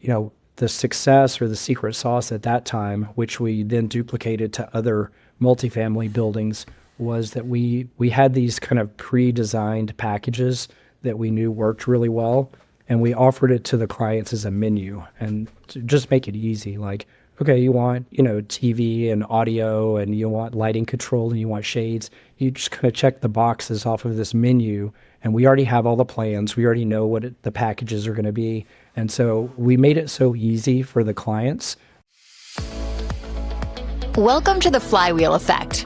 the success or the secret sauce at that time, which we then duplicated to other multifamily buildings, was that we had these kind of pre-designed packages that we knew worked really well, and we offered it to the clients as a menu and to just make it easy. Like, okay, you want, TV and audio, and you want lighting control, and you want shades. You just kind of check the boxes off of this menu, and we already have all the plans. We already know what the packages are going to be. And so we made it so easy for the clients. Welcome to the Flywheel Effect,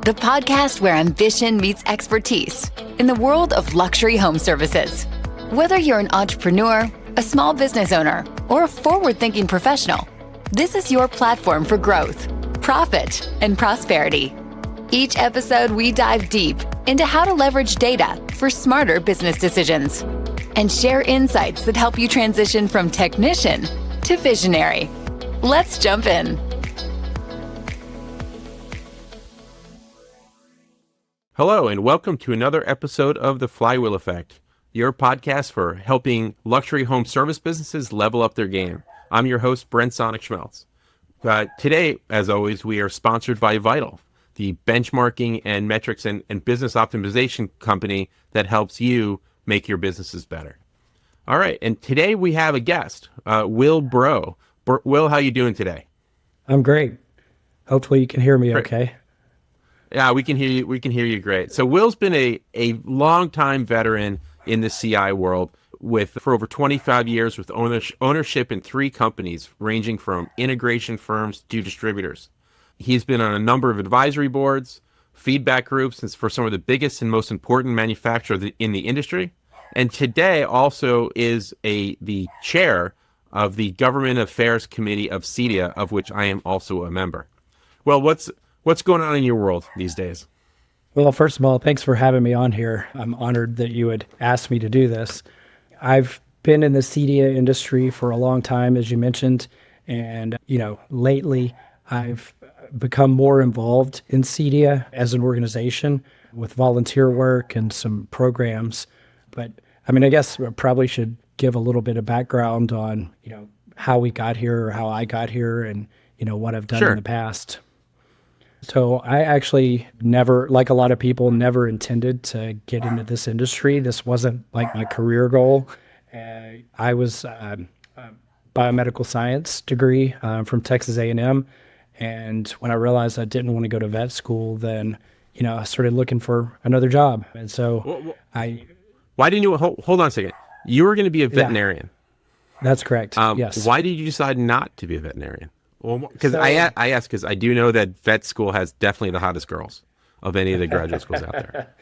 the podcast where ambition meets expertise in the world of luxury home services. Whether you're an entrepreneur, a small business owner, or a forward-thinking professional, this is your platform for growth, profit, and prosperity. Each episode, we dive deep into how to leverage data for smarter business decisions and share insights that help you transition from technician to visionary. Let's jump in. Hello, and welcome to another episode of The Flywheel Effect, your podcast for helping luxury home service businesses level up their game. I'm your host, Brent Sonnek-Schmelz. Today, as always, we are sponsored by Vital, the benchmarking and metrics and business optimization company that helps you make your businesses better. All right, and today we have a guest, Will Breaux. Will, how you doing today? I'm great. Hopefully you can hear me okay. Yeah, we can hear you. We can hear you great. So Will's been a long-time veteran in the CI world for over 25 years with ownership in 3 companies ranging from integration firms to distributors. He's been on a number of advisory boards, feedback groups, and for some of the biggest and most important manufacturers in the industry. And today also is the chair of the Government Affairs Committee of CEDIA, of which I am also a member. Well, what's going on in your world these days? Well, first of all, thanks for having me on here. I'm honored that you would ask me to do this. I've been in the CEDIA industry for a long time, as you mentioned, and lately I've become more involved in CEDIA as an organization with volunteer work and some programs. But I guess I probably should give a little bit of background on, how we got here or how I got here and, what I've done in the past. So I actually never, like a lot of people, never intended to get into this industry. This wasn't like my career goal. I was a biomedical science degree from Texas A&M. And when I realized I didn't want to go to vet school, then, I started looking for another job. And so Why didn't you, hold on a second. You were going to be a veterinarian. That's correct, yes. Why did you decide not to be a veterinarian? Well, because I ask because I do know that vet school has definitely the hottest girls of any of the graduate schools out there.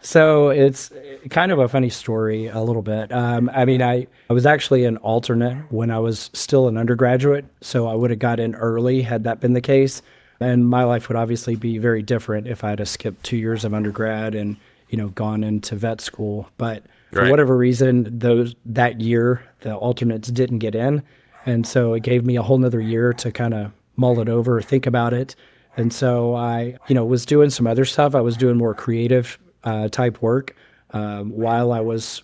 So it's kind of a funny story a little bit. I was actually an alternate when I was still an undergraduate, so I would have got in early had that been the case. And my life would obviously be very different if I had skipped 2 years of undergrad and, gone into vet school. But for whatever reason, that year, the alternates didn't get in. And so it gave me a whole nother year to kind of mull it over, think about it. And so I, was doing some other stuff. I was doing more creative type work while I was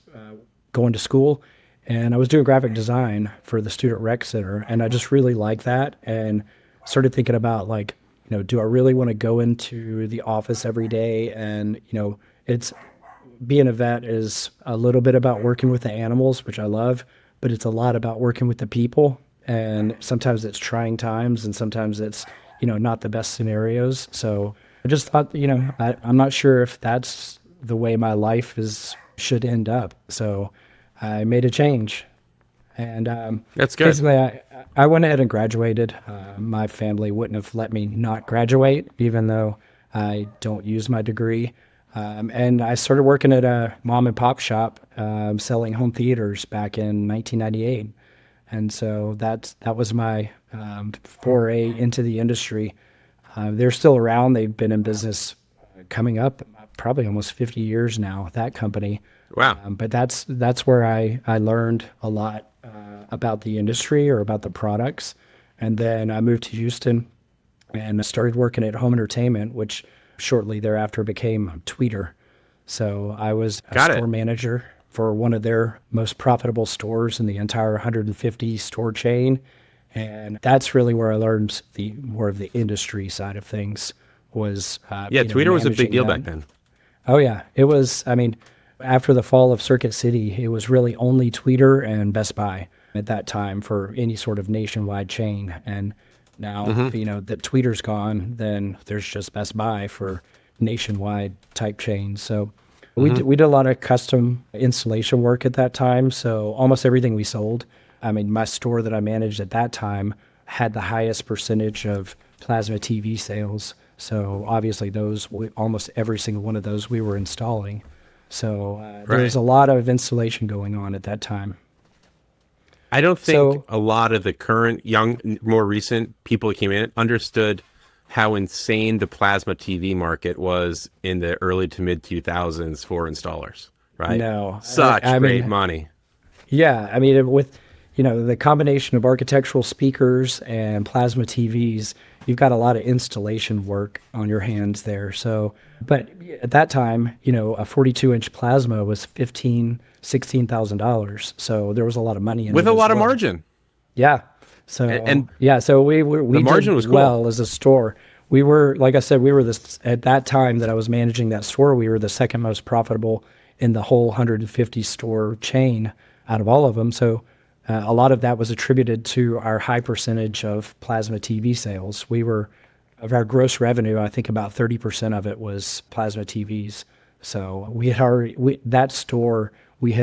going to school. And I was doing graphic design for the Student Rec Center. And I just really liked that and started thinking about do I really want to go into the office every day? And, it's being a vet is a little bit about working with the animals, which I love, but it's a lot about working with the people. And sometimes it's trying times and sometimes it's, not the best scenarios. So I just thought, I'm not sure if that's the way my life should end up. So I made a change. And that's good. Basically, I went ahead and graduated. My family wouldn't have let me not graduate, even though I don't use my degree. And I started working at a mom and pop shop selling home theaters back in 1998. And so that was my foray into the industry. They're still around. They've been in business coming up probably almost 50 years now, that company. Wow. But that's where I learned a lot about the industry or about the products. And then I moved to Houston and I started working at Home Entertainment, which shortly thereafter became Tweeter. So I was a store manager for one of their most profitable stores in the entire 150 store chain. And that's really where I learned the more of the industry side of things was, Yeah, Twitter was a big managing deal that. back then. Oh yeah, it was. I mean, after the fall of Circuit City, it was really only Tweeter and Best Buy at that time for any sort of nationwide chain. And now, that Tweeter's gone, then there's just Best Buy for nationwide type chains. So we did a lot of custom installation work at that time. So almost everything we sold. I mean, my store that I managed at that time had the highest percentage of plasma TV sales. So obviously almost every single one of those we were installing. So there was a lot of installation going on at that time. I don't think a lot of the current young, more recent people that came in understood how insane the plasma TV market was in the early to mid 2000s for installers, right? No. Such I great mean, money. Yeah, I mean, with the combination of architectural speakers and plasma TVs, you've got a lot of installation work on your hands there. So, but at that time, a 42-inch plasma was $16,000. So there was a lot of money in With it a as lot of well. margin. Yeah. So And so we the margin did was cool. well as a store. We were, like I said, at that time that I was managing that store, we were the second most profitable in the whole 150 store chain out of all of them. So a lot of that was attributed to our high percentage of plasma TV sales. Of our gross revenue, I think about 30% of it was plasma TVs. So we had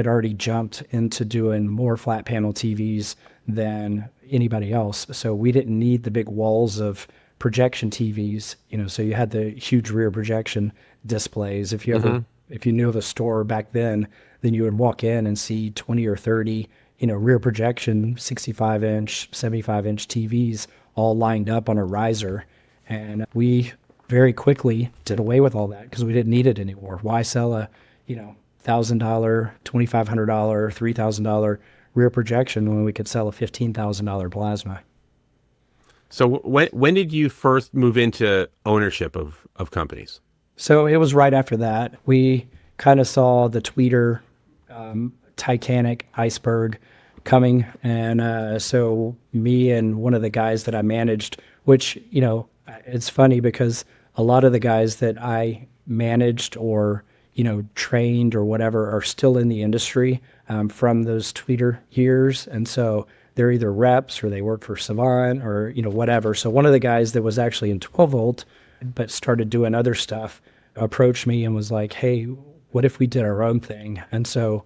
already jumped into doing more flat panel TVs than anybody else. So we didn't need the big walls of projection TVs, so you had the huge rear projection displays. If you knew of a store back then you would walk in and see 20 or 30, rear projection 65-inch, 75-inch TVs all lined up on a riser. And we very quickly did away with all that because we didn't need it anymore. Why sell a, $1,000, $2,500, $3,000 rear projection when we could sell a $15,000 plasma? So when did you first move into ownership of companies? So it was right after that. We kind of saw the Tweeter Titanic iceberg coming. And so me and one of the guys that I managed, which, it's funny because a lot of the guys that I managed or, trained or whatever are still in the industry from those Tweeter years. And so they're either reps or they work for Savant or, whatever. So one of the guys that was actually in 12 volt, but started doing other stuff, approached me and was like, hey, what if we did our own thing? And so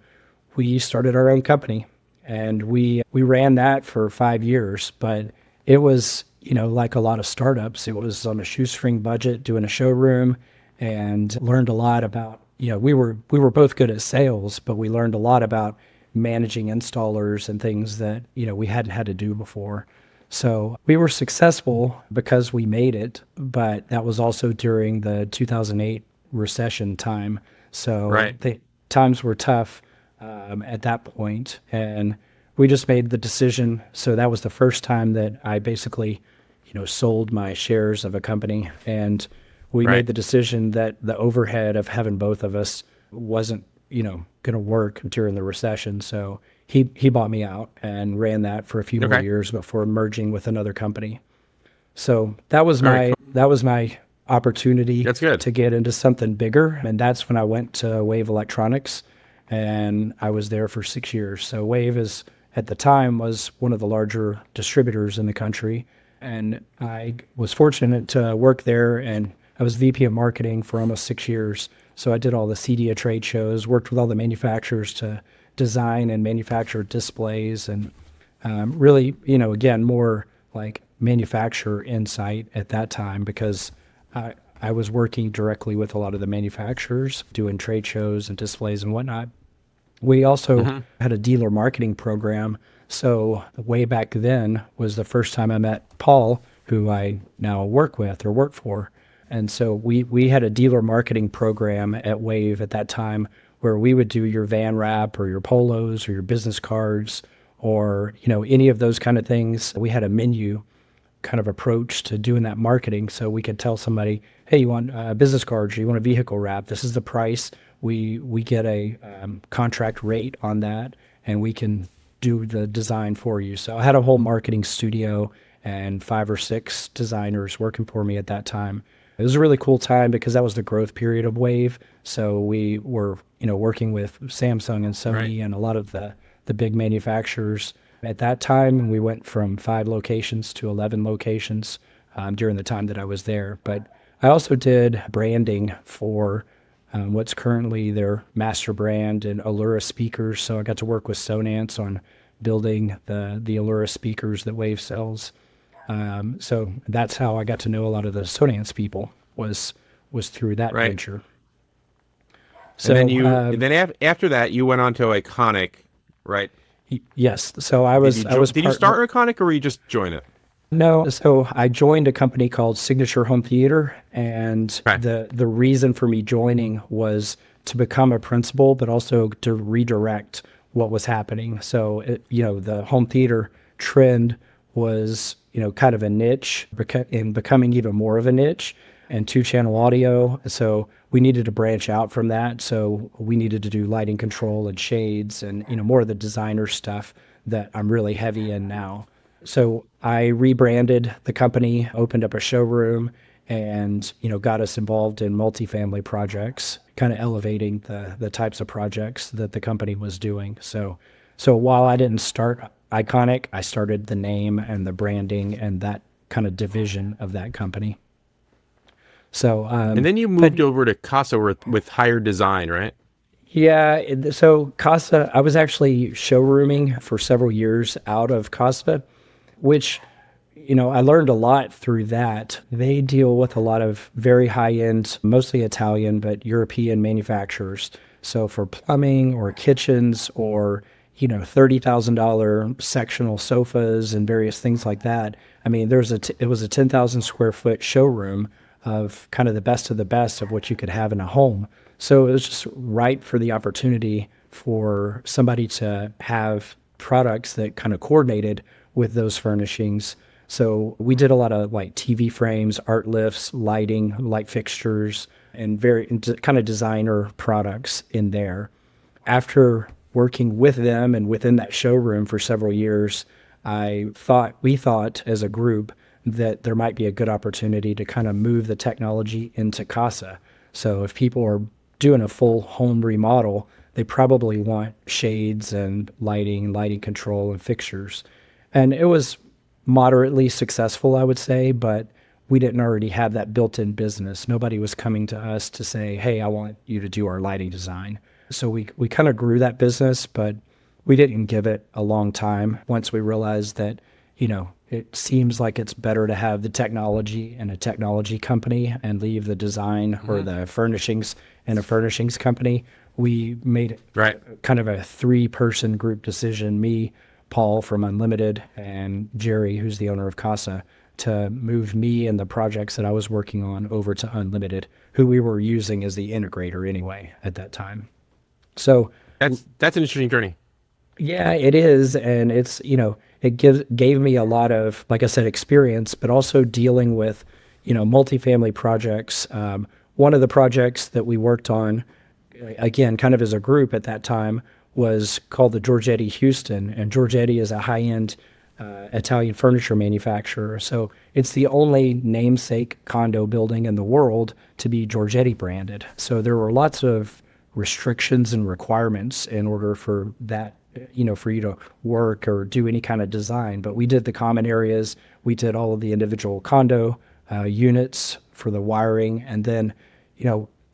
we started our own company and we ran that for 5 years, but it was, like a lot of startups, it was on a shoestring budget doing a showroom and learned a lot about, we were both good at sales, but we learned a lot about managing installers and things that, we hadn't had to do before. So we were successful because we made it, but that was also during the 2008 recession time. So the times were tough at that point, and we just made the decision. So that was the first time that I basically, sold my shares of a company, and we made the decision that the overhead of having both of us wasn't, going to work during the recession. So he bought me out and ran that for a few more years before merging with another company. So that was my opportunity to get into something bigger. And that's when I went to Wave Electronics, and I was there for 6 years. So Wave at the time was one of the larger distributors in the country. And I was fortunate to work there, and I was VP of marketing for almost 6 years. So I did all the CEDIA trade shows, worked with all the manufacturers to design and manufacture displays, and really, again, more like manufacturer insight at that time because I was working directly with a lot of the manufacturers, doing trade shows and displays and whatnot. We also had a dealer marketing program. So way back then was the first time I met Paul, who I now work with or work for. And so we had a dealer marketing program at Wave at that time where we would do your van wrap or your polos or your business cards or, any of those kind of things. We had a menu kind of approach to doing that marketing. So we could tell somebody, hey, you want business cards or you want a vehicle wrap? This is the price. we get a contract rate on that, and we can do the design for you. So I had a whole marketing studio and 5 or 6 designers working for me at that time. It was a really cool time because that was the growth period of Wave. So we were, working with Samsung and Sony Right. and a lot of the big manufacturers. At that time, we went from 5 locations to 11 locations during the time that I was there. But I also did branding for what's currently their master brand and Allura speakers. So I got to work with Sonance on building the Allura speakers that Wave sells. So that's how I got to know a lot of the Sonance people was through that Right. venture. So And then after that, you went on to Iconic, right? yes, so I was Did you start Iconic, or were you just join it? No, so I joined a company called Signature Home Theater, and Okay. the reason for me joining was to become a principal, but also to redirect what was happening. So, the home theater trend was, kind of a niche, and becoming even more of a niche, and 2-channel audio. So we needed to branch out from that. So we needed to do lighting control and shades and, more of the designer stuff that I'm really heavy in now. So I rebranded the company, opened up a showroom, and got us involved in multifamily projects, kind of elevating the types of projects that the company was doing. So while I didn't start Iconic, I started the name and the branding and that kind of division of that company. So And then you moved over to Casa with higher design, right? yeah, so Casa, I was actually showrooming for several years out of Casa, which, I learned a lot through that. They deal with a lot of very high-end, mostly Italian, but European manufacturers. So for plumbing or kitchens or, $30,000 sectional sofas and various things like that. I mean, it was a 10,000 square foot showroom of kind of the best of the best of what you could have in a home. So it was just right for the opportunity for somebody to have products that kind of coordinated with those furnishings. So we did a lot of like TV frames, art lifts, lighting, light fixtures, and kind of designer products in there. After working with them and within that showroom for several years, we thought as a group that there might be a good opportunity to kind of move the technology into Casa. So if people are doing a full home remodel, they probably want shades and lighting control and fixtures. And it was moderately successful, I would say, but we didn't already have that built-in business. Nobody was coming to us to say, hey, I want you to do our lighting design. So we kind of grew that business, but we didn't give it a long time once we realized that, it seems like it's better to have the technology in a technology company and leave the design or the furnishings in a furnishings company. We made Right. kind of a 3-person group decision, me, Paul from Unlimited, and Jerry, who's the owner of Casa, to move me and the projects that I was working on over to Unlimited, who we were using as the integrator anyway at that time. So That's an interesting journey. yeah, it is. And it's, it gave me a lot of, like I said, experience, but also dealing with, multifamily projects. One of the projects that we worked on, again, kind of as a group at that time, was called the Giorgetti Houston. And Giorgetti is a high-end Italian furniture manufacturer. So it's the only namesake condo building in the world to be Giorgetti branded. So there were lots of restrictions and requirements in order for that, for you to work or do any kind of design. But we did the common areas. We did all of the individual condo units for the wiring. And then,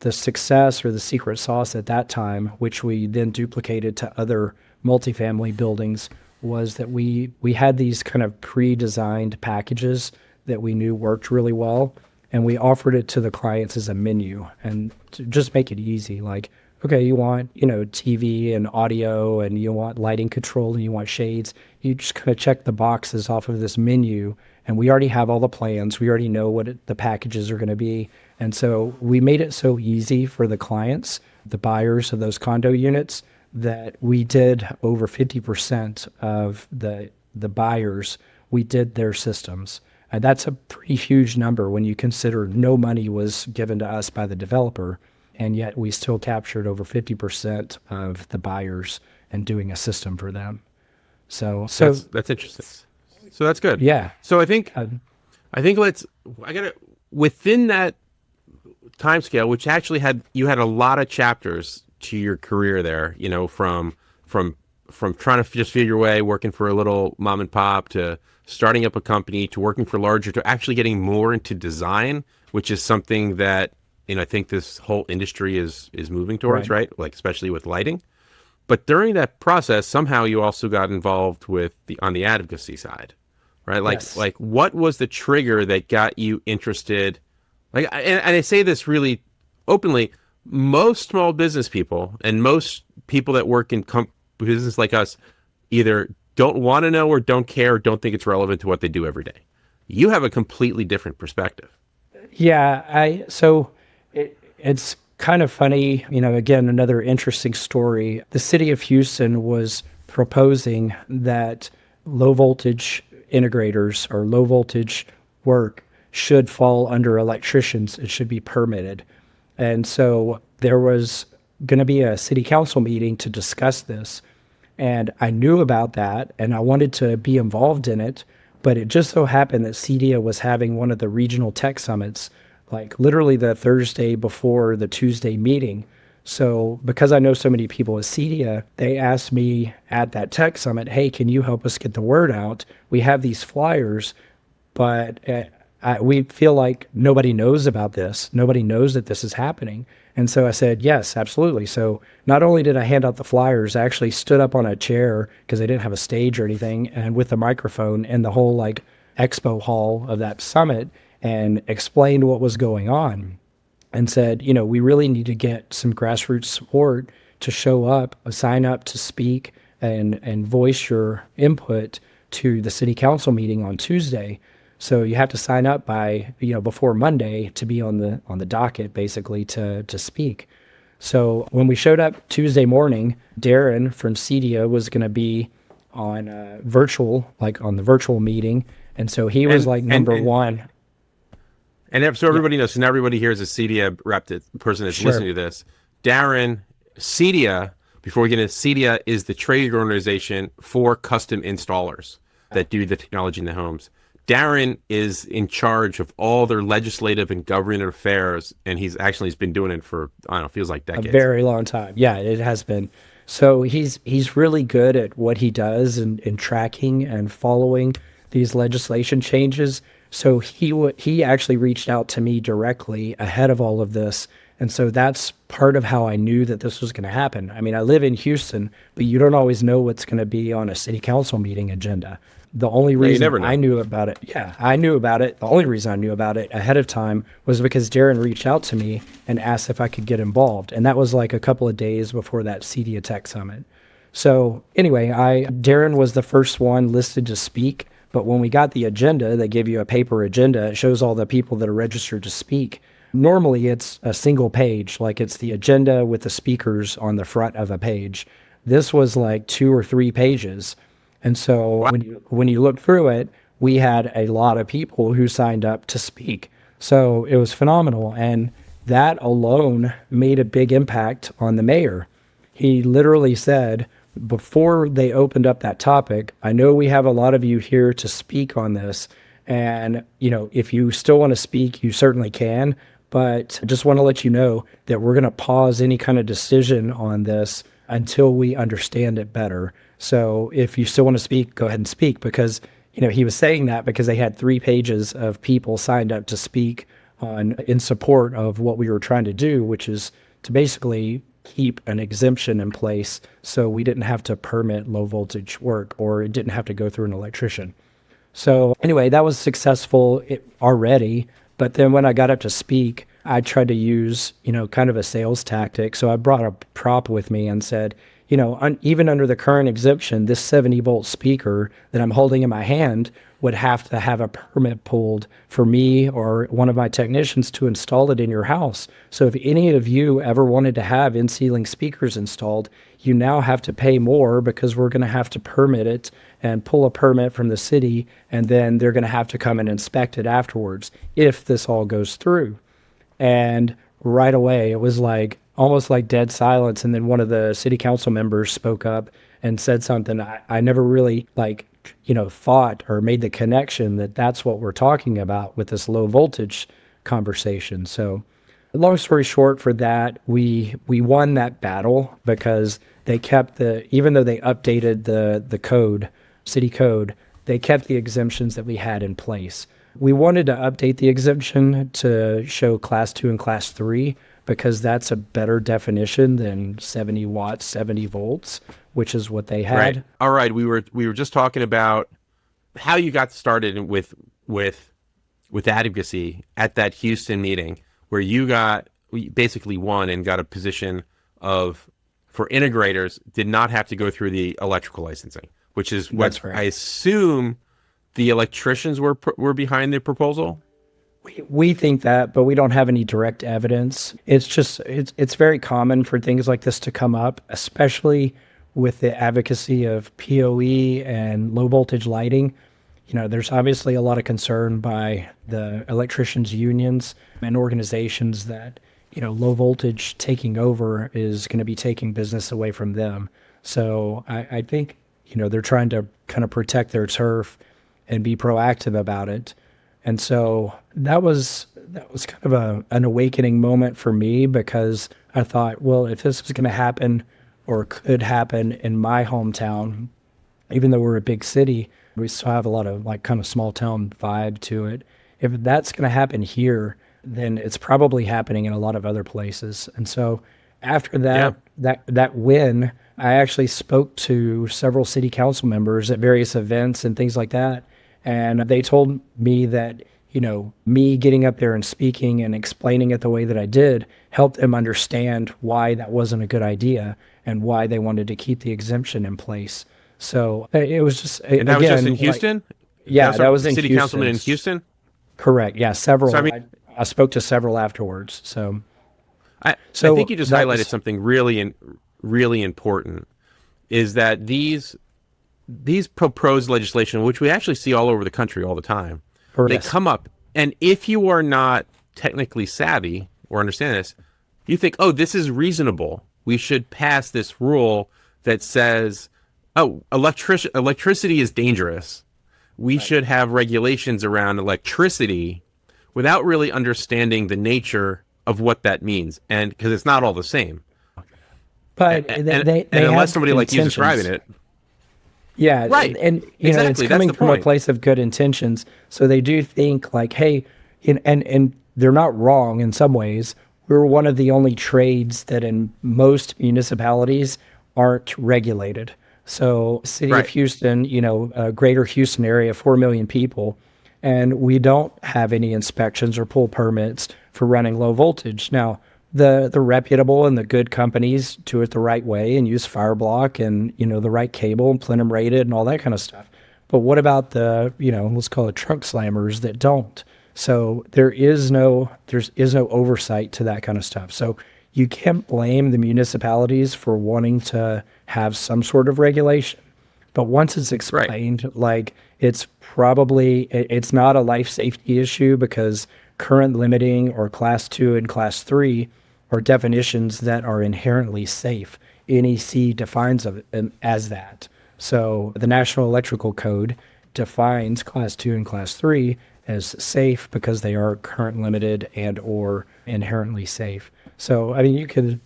the success or the secret sauce at that time, which we then duplicated to other multifamily buildings, was that we had these kind of pre-designed packages that we knew worked really well. And we offered it to the clients as a menu and to just make it easy. Like, okay, you want, TV and audio and you want lighting control and you want shades. You just kind of check the boxes off of this menu and we already have all the plans. We already know what the packages are going to be. And so we made it so easy for the clients, the buyers of those condo units, that we did over 50% of the buyers, we did their systems. And that's a pretty huge number when you consider no money was given to us by the developer. and yet we still captured over 50% of the buyers and doing a system for them. So That's interesting. So that's good. yeah. So I think within that time scale, which actually you had a lot of chapters to your career there, from trying to just feel your way, working for a little mom and pop, to starting up a company, to working for larger, to actually getting more into design, which is something that, I think this whole industry is moving towards, right? Like, especially with lighting. But during that process, somehow you also got involved on the advocacy side, right? Like what was the trigger that got you interested? Like, and I say this really openly, most small business people and most people that work in business like us either don't want to know or don't care or don't think it's relevant to what they do every day. You have a completely different perspective. Yeah, it's kind of funny, again, another interesting story. The city of Houston was proposing that low voltage integrators or low voltage work should fall under electricians. It should be permitted. And so there was going to be a city council meeting to discuss this. And I knew about that and I wanted to be involved in it. But it just so happened that CEDIA was having one of the regional tech summits, like literally the Thursday before the Tuesday meeting. So because I know so many people at CEDIA, they asked me at that tech summit, hey, can you help us get the word out? We have these flyers, but we feel like nobody knows about this. Nobody knows that this is happening. And so I said, yes, absolutely. So not only did I hand out the flyers, I actually stood up on a chair because they didn't have a stage or anything, and with a microphone in the whole like expo hall of that summit, and explained what was going on and said, we really need to get some grassroots support to show up, sign up to speak and voice your input to the city council meeting on Tuesday. So you have to sign up by, before Monday to be on the docket, basically, to speak. So when we showed up Tuesday morning, Darren from CEDIA was going to be on the virtual meeting. And so he was number one. And so everybody knows, and everybody here is a CEDIA rep, the person that's listening to this. Darren, CEDIA, before we get into CEDIA, is the trade organization for custom installers that do the technology in the homes. Darren is in charge of all their legislative and government affairs, and he's been doing it for, feels like decades. A very long time. Yeah, it has been. So he's really good at what he does in tracking and following these legislation changes. So he actually reached out to me directly ahead of all of this. And so that's part of how I knew that this was going to happen. I mean, I live in Houston, but you don't always know what's going to be on a city council meeting agenda. The only reason I knew about it, I knew about it. The only reason I knew about it ahead of time was because Darren reached out to me and asked if I could get involved. And that was like a couple of days before that CEDIA Tech Summit. So anyway, Darren was the first one listed to speak. But when we got the agenda, they give you a paper agenda. It shows all the people that are registered to speak. Normally, it's a single page, like it's the agenda with the speakers on the front of a page. This was like 2 or 3 pages. And so when you look through it, we had a lot of people who signed up to speak. So it was phenomenal. And that alone made a big impact on the mayor. He literally said, before they opened up that topic, I know we have a lot of you here to speak on this. And, if you still want to speak, you certainly can. But I just want to let you know that we're going to pause any kind of decision on this until we understand it better. So if you still want to speak, go ahead and speak, because, he was saying that because they had 3 pages of people signed up to speak in support of what we were trying to do, which is to basically keep an exemption in place so we didn't have to permit low voltage work, or it didn't have to go through an electrician. So anyway, that was successful already. But then when I got up to speak, I tried to use, kind of a sales tactic. So I brought a prop with me and said, even under the current exemption, this 70-volt speaker that I'm holding in my hand would have to have a permit pulled for me or one of my technicians to install it in your house. So if any of you ever wanted to have in-ceiling speakers installed, you now have to pay more because we're going to have to permit it and pull a permit from the city, and then they're going to have to come and inspect it afterwards if this all goes through. And right away. It was like almost like dead silence. And then one of the city council members spoke up and said something I never really thought or made the connection that that's what we're talking about with this low voltage conversation. So long story short, for that, we won that battle because they kept even though they updated the code, city code, they kept the exemptions that we had in place. We wanted to update the exemption to show class 2 and class 3 because that's a better definition than 70 watts, 70 volts, which is what they had. Right. All right. We were just talking about how you got started with advocacy at that Houston meeting where you basically won and got a position for integrators, did not have to go through the electrical licensing, which is what I assume the electricians were behind the proposal. We think that, but we don't have any direct evidence. It's very common for things like this to come up, especially with the advocacy of PoE and low voltage lighting. There's obviously a lot of concern by the electricians unions and organizations that, low voltage taking over is going to be taking business away from them. So I think, they're trying to kind of protect their turf and be proactive about it. And so that was kind of an awakening moment for me because I thought, well, if this was going to happen or could happen in my hometown, even though we're a big city, we still have a lot of kind of small town vibe to it. If that's going to happen here, then it's probably happening in a lot of other places. And so after that win, I actually spoke to several city council members at various events and things like that. And they told me that, me getting up there and speaking and explaining it the way that I did helped them understand why that wasn't a good idea and why they wanted to keep the exemption in place. So it was just, and that was just in Houston? That was in city Houston. Councilman in Houston? Correct. Yeah, several. So, I spoke to several afterwards. So I think you just highlighted something really important, is that these proposed legislation, which we actually see all over the country all the time, they come up, and if you are not technically savvy or understand this, you think, oh, this is reasonable. We should pass this rule that says, oh, electricity is dangerous. We should have regulations around electricity without really understanding the nature of what that means, and because it's not all the same. But and they unless somebody like you describing it. Yeah, right. And exactly. it's coming from a place of good intentions. So they do think like, hey, and they're not wrong in some ways. We're one of the only trades that in most municipalities aren't regulated. So city of Houston, greater Houston area, 4 million people, and we don't have any inspections or pull permits for running low voltage. Now, the reputable and the good companies do it the right way and use fire block and, the right cable and plenum rated and all that kind of stuff. But what about the, let's call it trunk slammers that don't? So there is no oversight to that kind of stuff. So you can't blame the municipalities for wanting to have some sort of regulation. But once it's explained, it's not a life safety issue because current limiting or class 2 and class 3 are definitions that are inherently safe. NEC defines it as that. So the National Electrical Code defines class 2 and class 3 as safe because they are current limited and or inherently safe. So I mean,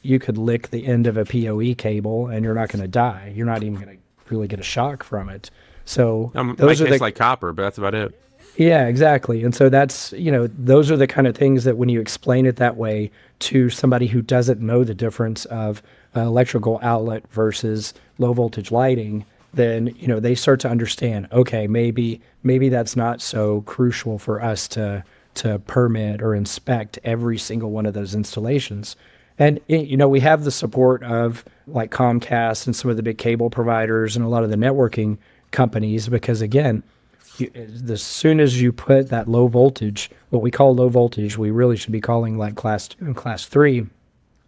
you could lick the end of a PoE cable and you're not going to die. You're not even going to really get a shock from it. So those are like copper, but that's about it. Yeah, exactly. And so that's, those are the kind of things that when you explain it that way to somebody who doesn't know the difference of electrical outlet versus low voltage lighting, then, they start to understand, okay, maybe that's not so crucial for us to permit or inspect every single one of those installations. And, we have the support of like Comcast and some of the big cable providers and a lot of the networking companies, because again, as soon as you put that low voltage, what we call low voltage, we really should be calling like class 2 and class 3.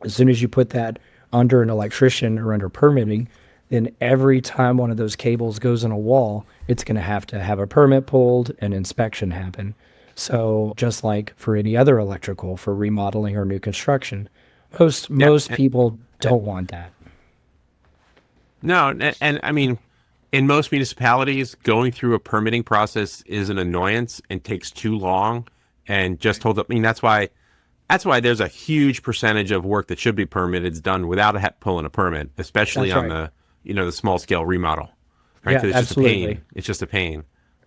As soon as you put that under an electrician or under permitting, then every time one of those cables goes in a wall, it's going to have a permit pulled and inspection happen. So just like for any other electrical, for remodeling or new construction, most people don't want that. No, and I mean, in most municipalities, going through a permitting process is an annoyance and takes too long. And just hold up. I mean, that's why there's a huge percentage of work that should be permitted is done without pulling a permit, especially That's on right. the small scale remodel. Right? Yeah, 'Cause it's just a absolutely. pain. It's just a pain.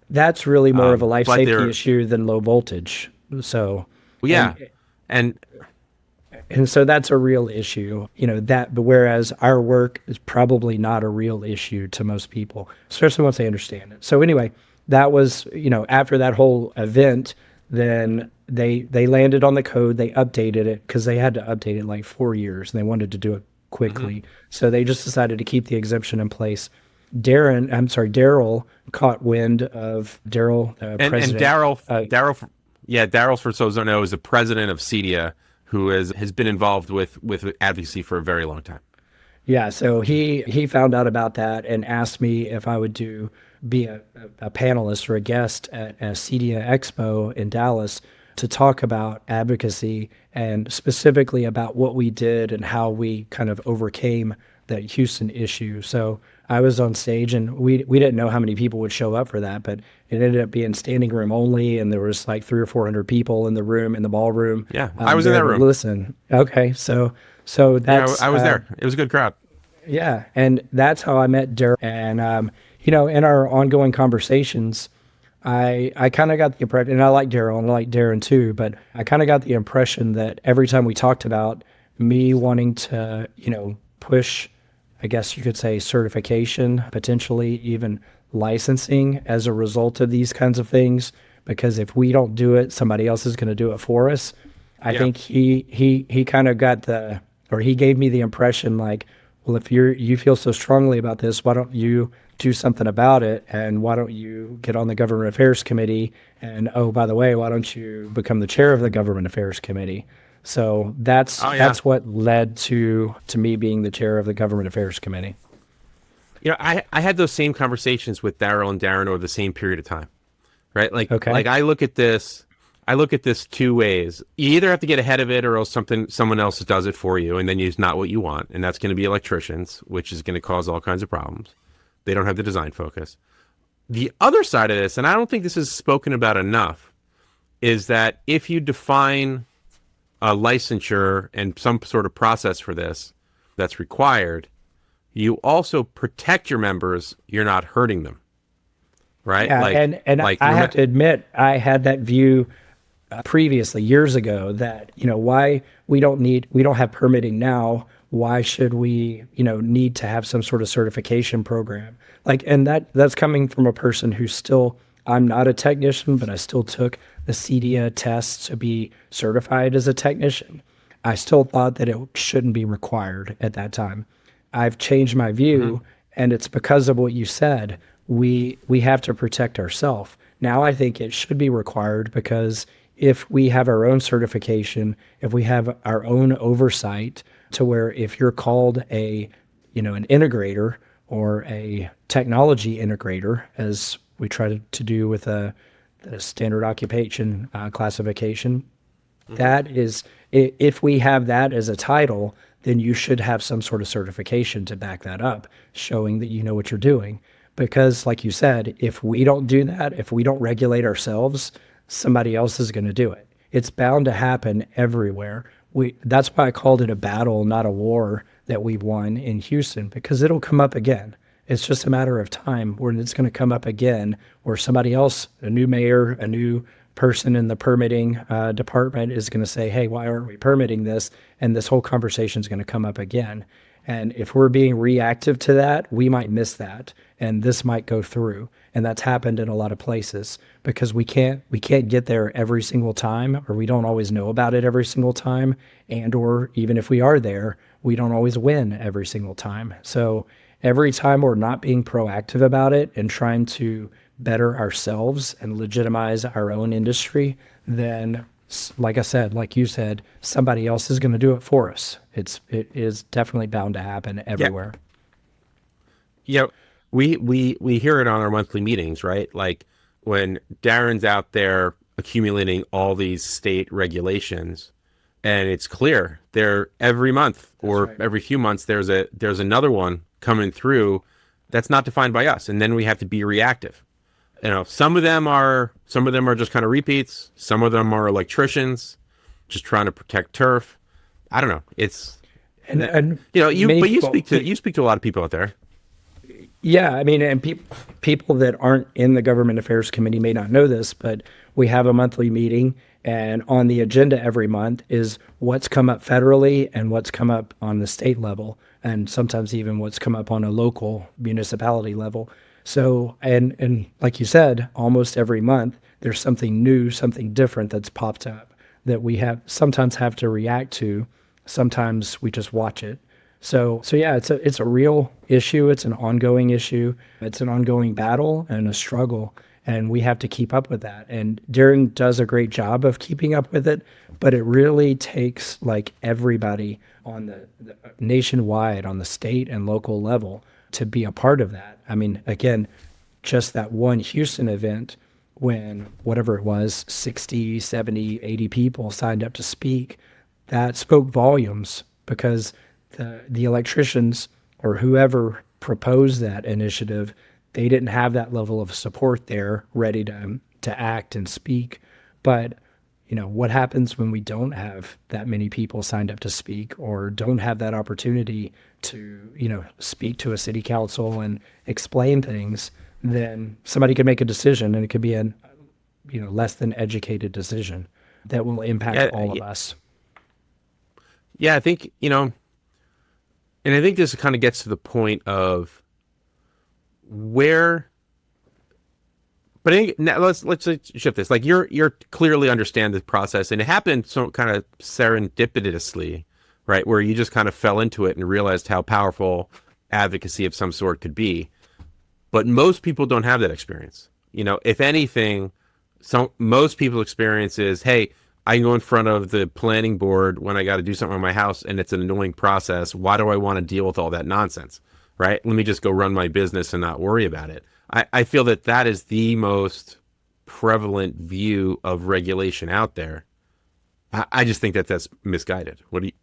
That's really more of a life But safety there, issue than low voltage. So, well, and yeah, and and so that's a real issue, but whereas our work is probably not a real issue to most people, especially once they understand it. So anyway, that was, after that whole event, then they landed on the code, they updated it because they had to update it like 4 years and they wanted to do it quickly. So they just decided to keep the exemption in place. Daryl caught wind of and president. Daryl, yeah, Daryl, for those who don't know, is the president of CEDIA, who has been involved with advocacy for a very long time. Yeah, so he found out about that and asked me if I would be a panelist or a guest at a CEDIA Expo in Dallas to talk about advocacy and specifically about what we did and how we kind of overcame that Houston issue. So I was on stage and we didn't know how many people would show up for that, but it ended up being standing room only, and there was like 300 or 400 people in the room, in the ballroom. Yeah, I was in there that to room. Listen. Okay, so Yeah, that's I was there. It was a good crowd. yeah, and that's how I met Darren. And in our ongoing conversations, I kind of got the impression, and I like Daryl and I like Darren too, but I kind of got the impression that every time we talked about me wanting to, push, I guess you could say, certification, potentially even licensing as a result of these kinds of things, because if we don't do it, somebody else is going to do it for us. I think he kind of he gave me the impression like, well, if you feel so strongly about this, why don't you do something about it? And why don't you get on the government affairs committee? And oh, by the way, why don't you become the chair of the government affairs committee? So that's what led to me being the chair of the government affairs committee. I had those same conversations with Daryl and Darren over the same period of time, right? Like, Okay. like I look at this two ways. You either have to get ahead of it, or else someone else does it for you, and then it's not what you want, and that's going to be electricians, which is going to cause all kinds of problems. They don't have the design focus. The other side of this, and I don't think this is spoken about enough, is that if you define a licensure and some sort of process for this that's required, you also protect your members. You're not hurting them, right? Yeah, and I have to admit, I had that view previously years ago that why we don't have permitting now. Why should we need to have some sort of certification program? And that's coming from a person who's still, I'm not a technician, but I still took the CEDIA test to be certified as a technician. I still thought that it shouldn't be required at that time. I've changed my view, and it's because of what you said. We have to protect ourselves. Now I think it should be required, because if we have our own certification, if we have our own oversight, to where if you're called an integrator or a technology integrator, as we try to do with the standard occupation classification, that is, if we have that as a title, then you should have some sort of certification to back that up, showing that you know what you're doing. Because like you said, if we don't do that, if we don't regulate ourselves, somebody else is going to do it. It's bound to happen everywhere. That's why I called it a battle, not a war, that we won in Houston, because it'll come up again. It's just a matter of time when it's going to come up again, where somebody else, a new mayor, a new person in the permitting department is going to say, hey, why aren't we permitting this? And this whole conversation is going to come up again. And if we're being reactive to that, we might miss that, and this might go through. And that's happened in a lot of places, because we can't get there every single time, or we don't always know about it every single time, and or even if we are there, we don't always win every single time. So every time we're not being proactive about it and trying to better ourselves and legitimize our own industry, then like I said, like you said, somebody else is going to do it for us. It is definitely bound to happen everywhere. Yeah, we hear it on our monthly meetings, right? Like when Darren's out there accumulating all these state regulations, and it's clear there every month or every few months there's another one coming through that's not defined by us, and then we have to be reactive. Some of them are just kind of repeats. Some of them are electricians just trying to protect turf. I don't know. It's and you speak to a lot of people out there. Yeah, I mean, and people that aren't in the Government Affairs Committee may not know this, but we have a monthly meeting, and on the agenda every month is what's come up federally and what's come up on the state level, and sometimes even what's come up on a local municipality level. So, and like you said, almost every month there's something new, something different that's popped up that we sometimes have to react to. Sometimes we just watch it. So yeah, it's a real issue. It's an ongoing issue. It's an ongoing battle and a struggle, and we have to keep up with that. And Darren does a great job of keeping up with it, but it really takes like everybody on the nationwide, on the state and local level to be a part of that. I mean, again, just that one Houston event when whatever it was, 60, 70, 80 people signed up to speak, that spoke volumes because the electricians or whoever proposed that initiative, they didn't have that level of support there ready to act and speak. But what happens when we don't have that many people signed up to speak or don't have that opportunity to speak to a city council and explain things? Then somebody could make a decision, and it could be a less than educated decision that will impact all of us. Yeah, I think and I think this kind of gets to the point of where. But I think now let's shift this. Like you're clearly understand the process, and it happened so kind of serendipitously, right? Where you just kind of fell into it and realized how powerful advocacy of some sort could be. But most people don't have that experience. If anything, most people's experience is, hey, I go in front of the planning board when I got to do something on my house, and it's an annoying process. Why do I want to deal with all that nonsense, right? Let me just go run my business and not worry about it. I feel that is the most prevalent view of regulation out there. I just think that's misguided. What do you?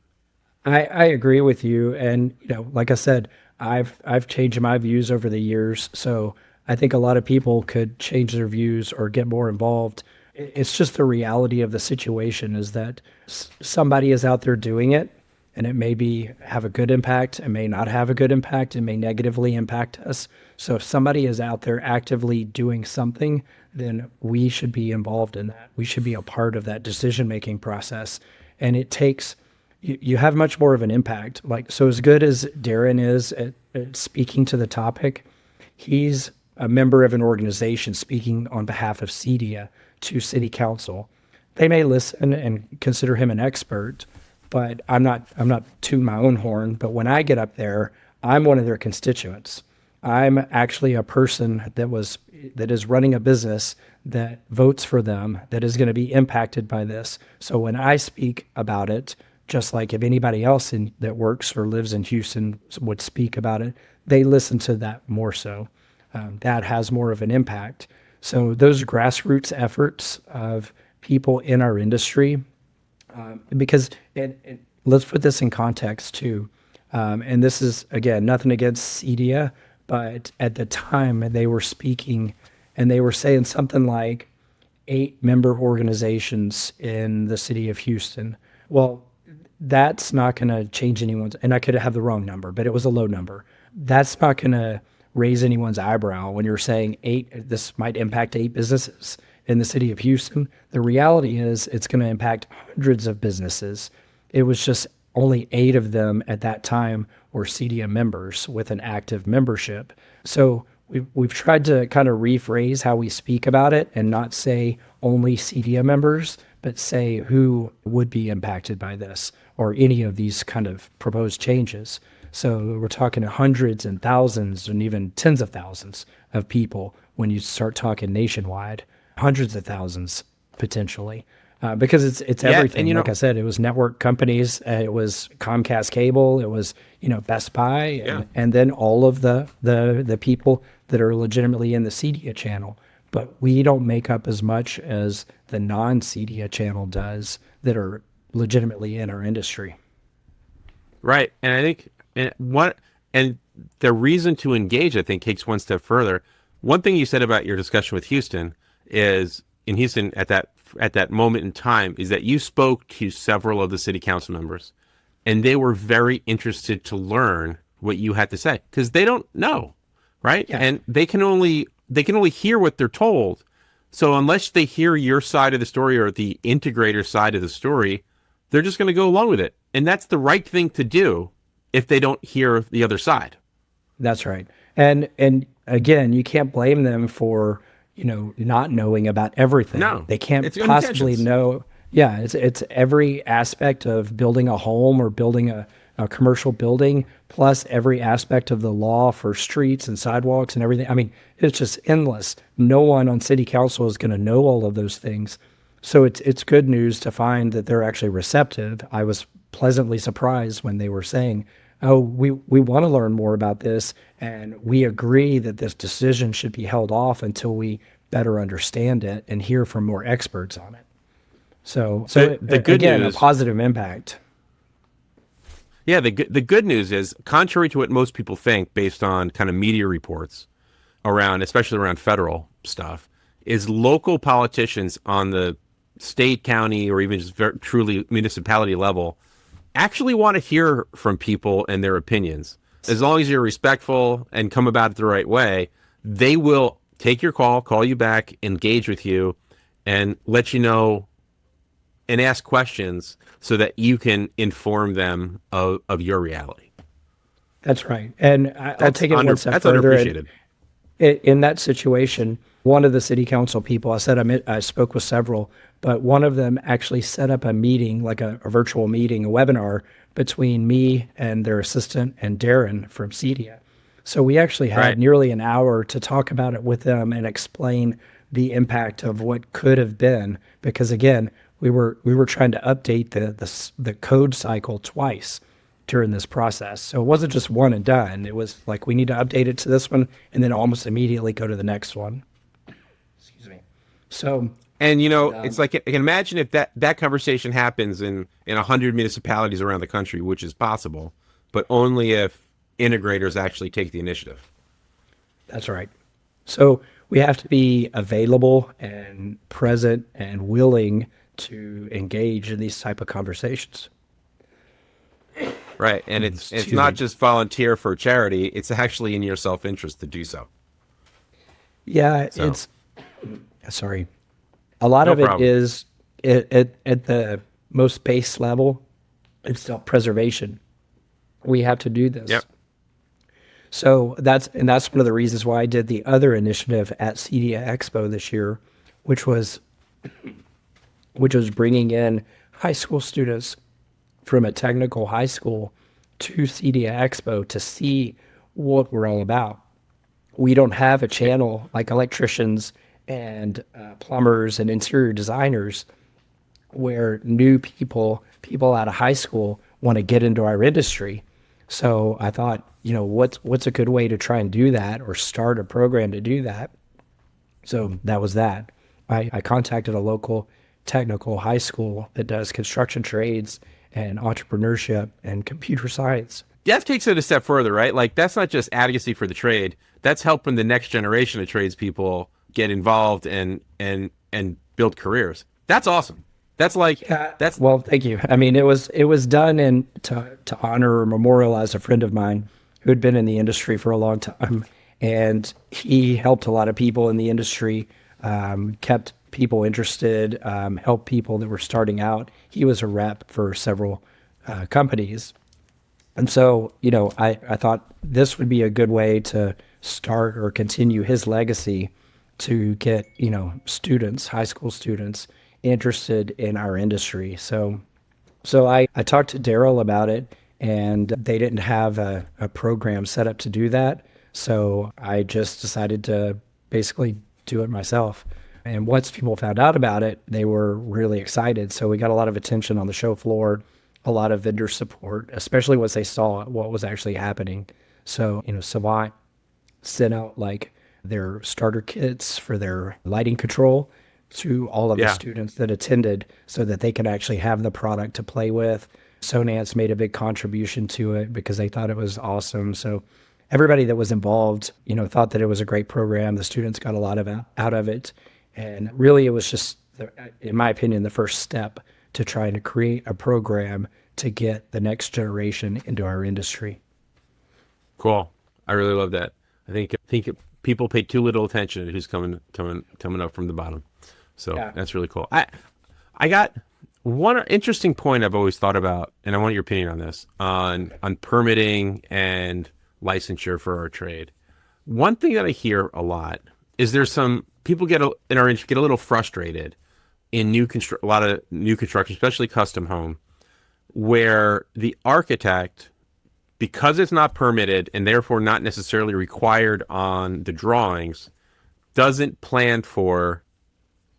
I agree with you, and like I said, I've changed my views over the years. So I think a lot of people could change their views or get more involved. It's just the reality of the situation is that somebody is out there doing it, and it may have a good impact, it may not have a good impact, it may negatively impact us. So if somebody is out there actively doing something, then we should be involved in that. We should be a part of that decision-making process. And it takes, you have much more of an impact. So as good as Darren is at speaking to the topic, he's a member of an organization speaking on behalf of CEDIA to city council. They may listen and consider him an expert, but I'm not tooting my own horn. But when I get up there, I'm one of their constituents. I'm actually a person that is running a business that votes for them, that is going to be impacted by this. So when I speak about it, just like if anybody else that works or lives in Houston would speak about it, they listen to that more so. That has more of an impact. So those grassroots efforts of people in our industry, because let's put this in context too. And this is, again, nothing against CEDIA, but at the time they were speaking and they were saying something like 8 member organizations in the city of Houston. Well, that's not going to change anyone's, and I could have the wrong number, but it was a low number. That's not going to raise anyone's eyebrow when you're saying 8, this might impact 8 businesses in the city of Houston. The reality is it's going to impact hundreds of businesses. It was just only 8 of them at that time were CEDIA members with an active membership. So we've tried to kind of rephrase how we speak about it and not say only CEDIA members, but say who would be impacted by this or any of these kind of proposed changes. So we're talking hundreds and thousands and even tens of thousands of people when you start talking nationwide, hundreds of thousands potentially, because it's everything. And, like I said, it was network companies, it was Comcast Cable, it was Best Buy, and then all of the people that are legitimately in the CEDIA channel. but we don't make up as much as the non-CEDIA channel does that are legitimately in our industry. Right. And I think and the reason to engage, I think, takes one step further. One thing you said about your discussion with Houston is in Houston at that moment in time is that you spoke to several of the city council members and they were very interested to learn what you had to say because they don't know, right? Yeah. And they can only hear what they're told. So unless they hear your side of the story or the integrator side of the story, they're just going to go along with it. And that's the right thing to do if they don't hear the other side. That's right. And again, you can't blame them for, not knowing about everything. No, they can't it's possibly intentions. know. Yeah, it's every aspect of building a home or building a commercial building, plus every aspect of the law for streets and sidewalks and everything. I mean, it's just endless. No one on city council is going to know all of those things. So it's good news to find that they're actually receptive. I was pleasantly surprised when they were saying, oh, we want to learn more about this, and we agree that this decision should be held off until we better understand it and hear from more experts on it. So The good again, news, a positive impact. yeah, the good news is, contrary to what most people think based on kind of media reports especially around federal stuff, is local politicians on the state, county, or even just truly municipality level actually want to hear from people and their opinions. As long as you're respectful and come about it the right way, they will take your call you back, engage with you, and let you know and ask questions so that you can inform them of your reality. That's right. And I'll take it one step That's further. underappreciated. In that situation, one of the city council people, I spoke with several, but one of them actually set up a meeting, like a virtual meeting, a webinar between me and their assistant and Darren from CEDIA. So we actually had nearly an hour to talk about it with them and explain the impact of what could have been. Because again, we were trying to update the code cycle twice during this process. So it wasn't just one and done. It was like, we need to update it to this one and then almost immediately go to the next one. Excuse me. So, and it's like, I can imagine if that conversation happens in 100 municipalities around the country, which is possible, but only if integrators actually take the initiative. That's right. So we have to be available and present and willing to engage in these type of conversations. Right. And it's not just volunteer for charity. It's actually in your self-interest to do so. Yeah, So. Sorry. A lot No of it problem. is at the most base level, it's self-preservation. We have to do this. Yep. So that's one of the reasons why I did the other initiative at CEDIA Expo this year, which was bringing in high school students from a technical high school to CEDIA Expo to see what we're all about. We don't have a channel like electricians and plumbers and interior designers where new people out of high school want to get into our industry. So I thought, what's a good way to try and do that or start a program to do that? So that was that. I contacted a local technical high school that does construction trades and entrepreneurship and computer science. That takes it a step further, right? Like, that's not just advocacy for the trade. That's helping the next generation of tradespeople get involved and build careers. That's awesome. That's like, Well, thank you. I mean, it was done to honor or memorialize a friend of mine who had been in the industry for a long time, and he helped a lot of people in the industry, kept people interested, helped people that were starting out. He was a rep for several companies. And so, I thought this would be a good way to start or continue his legacy to get, students, high school students, interested in our industry. So I talked to Daryl about it, and they didn't have a program set up to do that. So I just decided to basically do it myself. And once people found out about it, they were really excited. So we got a lot of attention on the show floor, a lot of vendor support, especially once they saw what was actually happening. So, Savant sent out like their starter kits for their lighting control to all of the Yeah. students that attended so that they could actually have the product to play with. Sonance made a big contribution to it because they thought it was awesome. So everybody that was involved, thought that it was a great program. The students got a lot of out of it. And really it was just, in my opinion, the first step to trying to create a program to get the next generation into our industry. Cool. I really love that. I think people pay too little attention to who's coming up from the bottom. So Yeah. that's really cool. I got one interesting point I've always thought about, and I want your opinion on this, on permitting and licensure for our trade. One thing that I hear a lot is there's some people in our industry get a little frustrated in a lot of new construction, especially custom home, where the architect, because it's not permitted and therefore not necessarily required on the drawings, doesn't plan for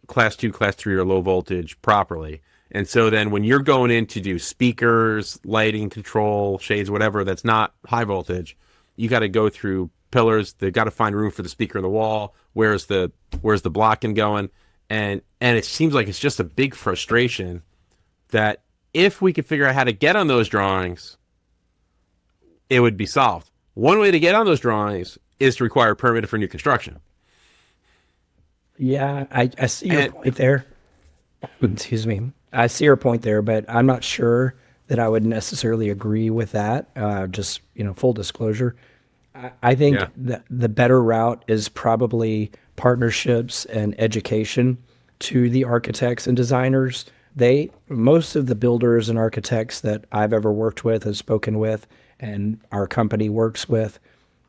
class 2, class 3, or low voltage properly. And so then when you're going in to do speakers, lighting control, shades, whatever, that's not high voltage, you got to go through pillars. They've got to find room for the speaker in the wall. Where's the blocking going? And it seems like it's just a big frustration that if we could figure out how to get on those drawings, it would be solved. One way to get on those drawings is to require a permit for new construction. Yeah, I see your point there. Excuse me. I see your point there, but I'm not sure that I would necessarily agree with that. Just, full disclosure. I think the better route is probably partnerships and education to the architects and designers. Most of the builders and architects that I've ever worked with, have spoken with, and our company works with,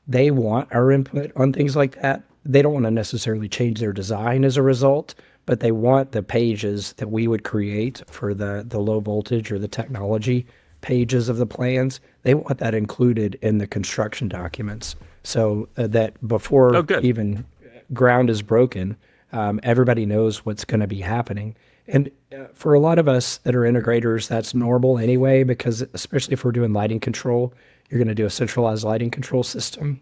they want our input on things like that. They don't want to necessarily change their design as a result, but they want the pages that we would create for the low voltage or the technology pages of the plans. They want that included in the construction documents so that before even ground is broken, everybody knows what's going to be happening. And for a lot of us that are integrators, that's normal anyway, because especially if we're doing lighting control, you're going to do a centralized lighting control system.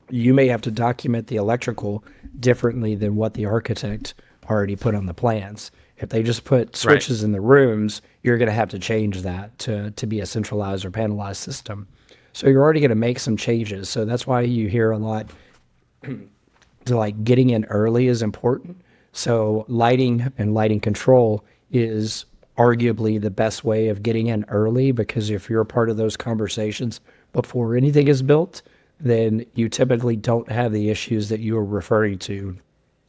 You may have to document the electrical differently than what the architect already put on the plans. If they just put switches in the rooms, you're going to have to change that to be a centralized or panelized system. So you're already going to make some changes. So that's why you hear a lot to getting in early is important. So lighting and lighting control is arguably the best way of getting in early, because if you're a part of those conversations before anything is built, then you typically don't have the issues that you were referring to,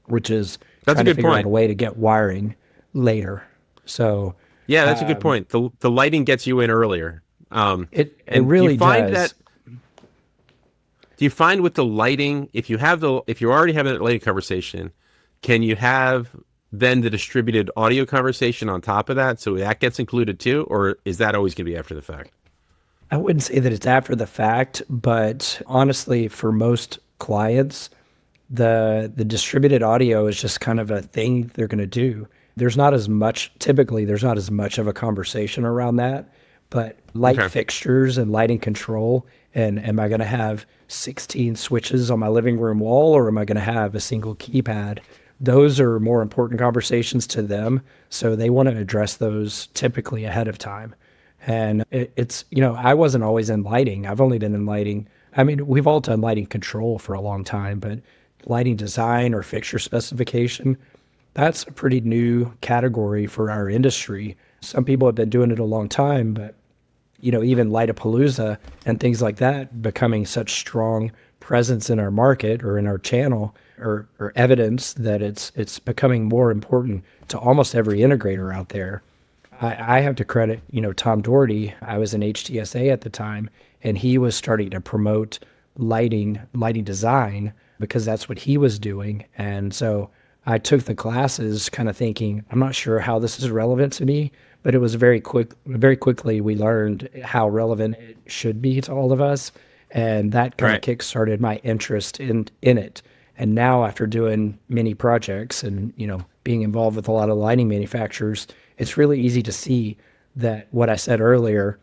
which is trying to figure out a way to get wiring later. So yeah, that's a good point. The lighting gets you in earlier. It really does. Do you find with the lighting, if you already have a lighting conversation, can you have then the distributed audio conversation on top of that, so that gets included too, or is that always going to be after the fact? I wouldn't say that it's after the fact, but honestly, for most clients, the distributed audio is just kind of a thing they're going to do. Typically there's not as much of a conversation around that, but light fixtures and lighting control, and am I going to have 16 switches on my living room wall, or am I going to have a single keypad? Those are more important conversations to them, so they want to address those typically ahead of time. And it's, I wasn't always in lighting. I've only been in lighting. I mean, we've all done lighting control for a long time, but lighting design or fixture specification, that's a pretty new category for our industry. Some people have been doing it a long time, but, even Lightapalooza and things like that becoming such strong presence in our market or in our channel or evidence that it's becoming more important to almost every integrator out there. I have to credit, Tom Doherty. I was in HTSA at the time, and he was starting to promote lighting design because that's what he was doing. And so I took the classes kind of thinking, I'm not sure how this is relevant to me, but it was very quickly we learned how relevant it should be to all of us. And that kind of kick-started my interest in it. And now after doing many projects and, being involved with a lot of lighting manufacturers, it's really easy to see that what I said earlier,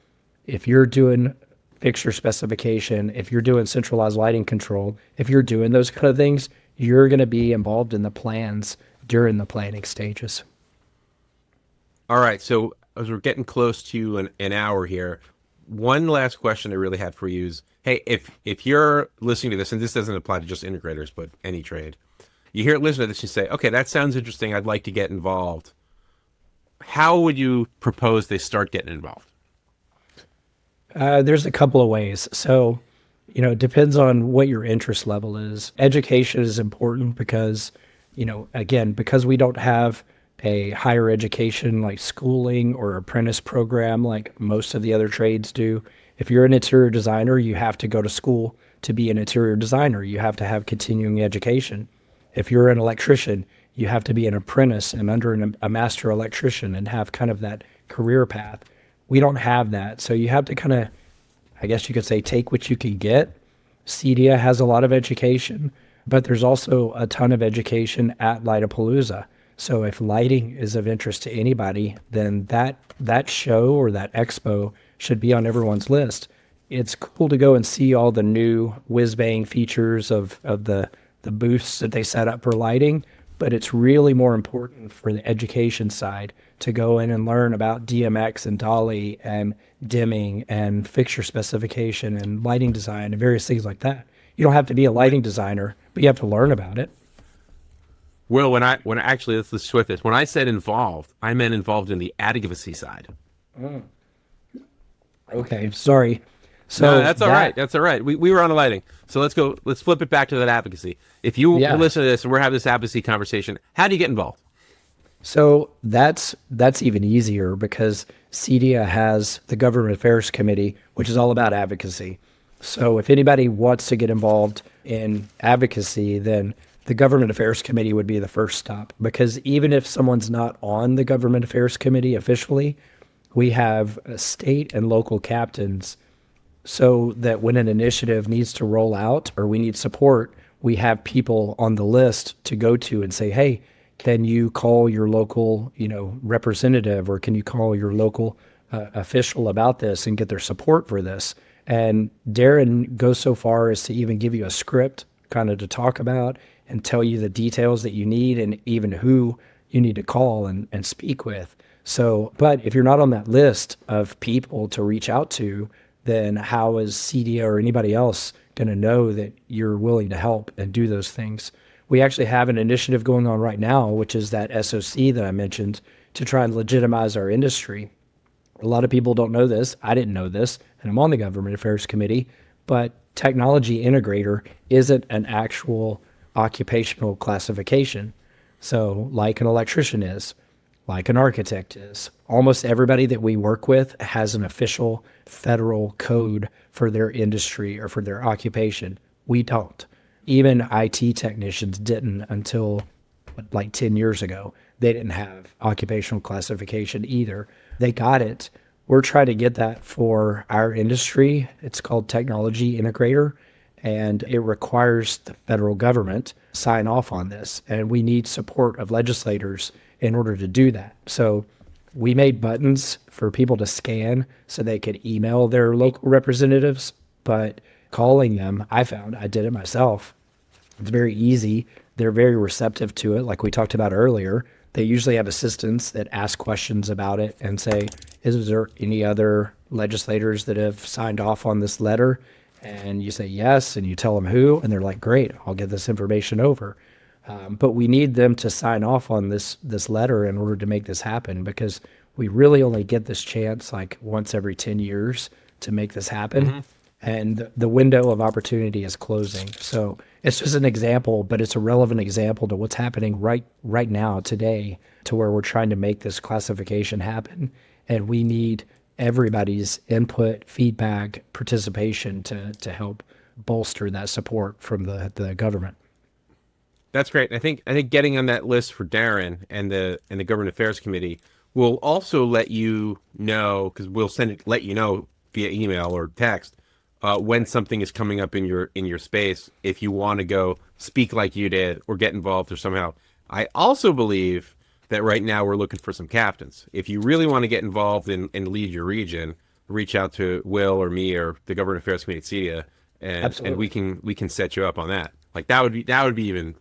if you're doing fixture specification, if you're doing centralized lighting control, if you're doing those kind of things, you're going to be involved in the plans during the planning stages. All right. So as we're getting close to an hour here, one last question I really had for you is, hey, if you're listening to this, and this doesn't apply to just integrators, but any trade, listen to this, you say, okay, that sounds interesting. I'd like to get involved. How would you propose they start getting involved? There's a couple of ways. So, it depends on what your interest level is. Education is important because, again, because we don't have a higher education like schooling or apprentice program like most of the other trades do. If you're an interior designer, you have to go to school to be an interior designer. You have to have continuing education. If you're an electrician, you have to be an apprentice and under a master electrician and have kind of that career path. We don't have that. So you have to kind of, I guess you could say, take what you can get. CEDIA has a lot of education, but there's also a ton of education at Lightapalooza. So if lighting is of interest to anybody, then that show or that expo should be on everyone's list. It's cool to go and see all the new whiz-bang features of the booths that they set up for lighting, but it's really more important for the education side to go in and learn about DMX and Dolly and dimming and fixture specification and lighting design and various things like that. You don't have to be a lighting designer, but you have to learn about it. Well, when actually, let's switch this. When I said involved, I meant involved in the advocacy side. Okay, sorry. So No, that's all right. That's all right. We were on the lighting. So let's flip it back to that advocacy. If you listen to this and we're having this advocacy conversation, how do you get involved? So that's even easier because CEDIA has the Government Affairs Committee, which is all about advocacy. So if anybody wants to get involved in advocacy, then the Government Affairs Committee would be the first stop, because even if someone's not on the Government Affairs Committee officially, we have state and local captains, so that when an initiative needs to roll out or we need support, we have people on the list to go to and say, hey, can you call your local, representative, or can you call your local official about this and get their support for this? And Darren goes so far as to even give you a script kind of to talk about and tell you the details that you need and even who you need to call and speak with. So, but if you're not on that list of people to reach out to, then how is CEDIA or anybody else going to know that you're willing to help and do those things? We actually have an initiative going on right now, which is that SOC that I mentioned, to try and legitimize our industry. A lot of people don't know this. I didn't know this, and I'm on the Government Affairs Committee, but technology integrator isn't an actual occupational classification. So like an electrician is, like an architect is. Almost everybody that we work with has an official federal code for their industry or for their occupation. We don't. Even IT technicians didn't until like 10 years ago. They didn't have occupational classification either. They got it. We're trying to get that for our industry. It's called technology integrator, and it requires the federal government sign off on this. And we need support of legislators in order to do that. So we made buttons for people to scan so they could email their local representatives, but calling them, I did it myself. It's very easy. They're very receptive to it, like we talked about earlier. They usually have assistants that ask questions about it and say, is there any other legislators that have signed off on this letter? And you say yes, and you tell them who, and they're like, great, I'll get this information over. But we need them to sign off on this letter in order to make this happen, because we really only get this chance like once every 10 years to make this happen. Mm-hmm. And the window of opportunity is closing. So it's just an example, but it's a relevant example to what's happening right now, today, to where we're trying to make this classification happen. And we need everybody's input, feedback, participation to help bolster that support from the government. That's great. I think getting on that list for Darren and the Government Affairs Committee will also let you know, because we'll let you know via email or text when something is coming up in your space, if you want to go speak like you did or get involved or somehow. I also believe that right now we're looking for some captains. If you really want to get involved and lead your region, reach out to Will or me or the Government Affairs Committee at CEDIA, and we can set you up on that. Like that would be even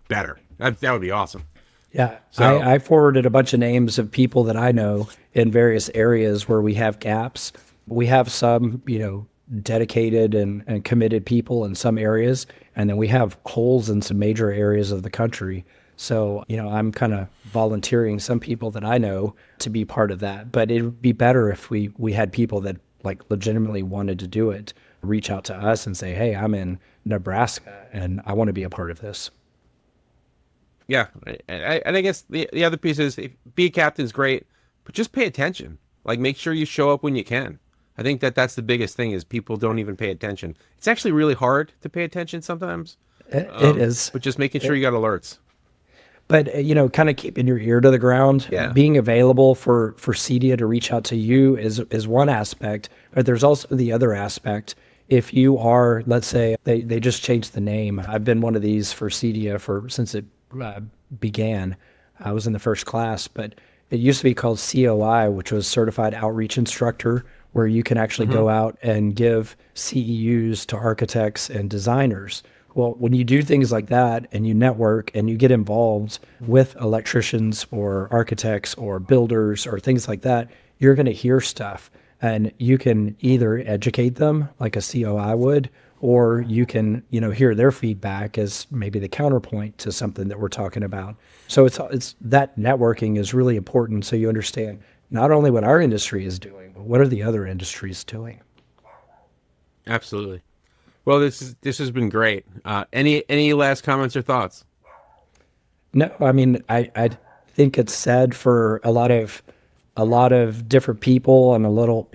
better. That would be awesome. Yeah, So- I forwarded a bunch of names of people that I know in various areas where we have gaps. We have some, dedicated and committed people in some areas, and then we have holes in some major areas of the country. So, I'm kind of volunteering some people that I know to be part of that. But it would be better if we had people that like legitimately wanted to do it, reach out to us and say, hey, I'm in Nebraska and I want to be a part of this. Yeah, and I guess the other piece is be a captain is great, but just pay attention. Like make sure you show up when you can. I think that's the biggest thing is people don't even pay attention. It's actually really hard to pay attention sometimes. It is. But just making sure you got alerts. But, kind of keeping your ear to the ground, Yeah. being available for CEDIA to reach out to you is one aspect. But there's also the other aspect. If you are, let's say, they just changed the name. I've been one of these for CEDIA since it began. I was in the first class, but it used to be called COI, which was Certified Outreach Instructor, where you can actually go out and give CEUs to architects and designers. Well, when you do things like that and you network and you get involved with electricians or architects or builders or things like that, you're going to hear stuff and you can either educate them like a COI would, or you can, hear their feedback as maybe the counterpoint to something that we're talking about. So it's that networking is really important so you understand not only what our industry is doing, but what are the other industries doing? Absolutely. Well, this has been great. Any last comments or thoughts? No, I mean, I think it's sad for a lot of different people and a little,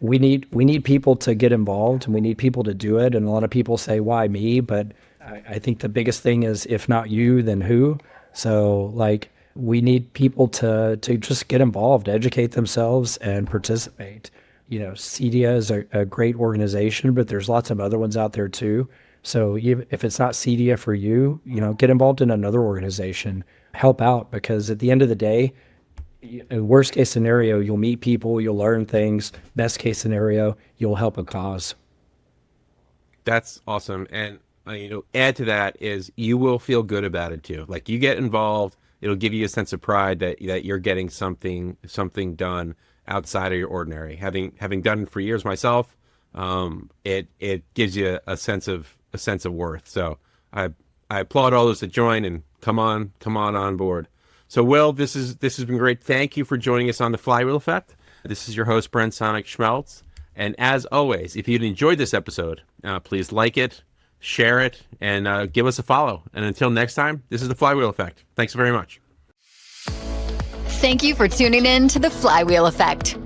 we need people to get involved and we need people to do it. And a lot of people say, why me? But I think the biggest thing is if not you, then who? So like we need people to just get involved, educate themselves and participate. CEDIA is a great organization, but there's lots of other ones out there too. So if it's not CEDIA for you, get involved in another organization, help out, because at the end of the day, worst case scenario, you'll meet people, you'll learn things. Best case scenario, you'll help a cause. That's awesome. And add to that is you will feel good about it too. Like you get involved, it'll give you a sense of pride that you're getting something done outside of your ordinary. Having done it for years myself, it gives you a sense of worth. So I applaud all those that join and come on board. So Will, this has been great. Thank you for joining us on the Flywheel Effect. This is your host Brent Sonnek-Schmelz, and as always, if you'd enjoyed this episode, please like it, share it, and give us a follow. And until next time, this is the Flywheel Effect. Thanks very much. Thank you for tuning in to the Flywheel Effect.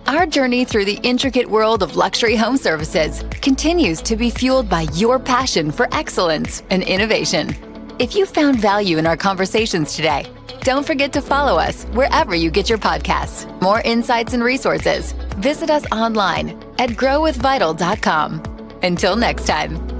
Our journey through the intricate world of luxury home services continues to be fueled by your passion for excellence and innovation. If you found value in our conversations today, don't forget to follow us wherever you get your podcasts. More insights and resources. Visit us online at growwithvital.com. Until next time.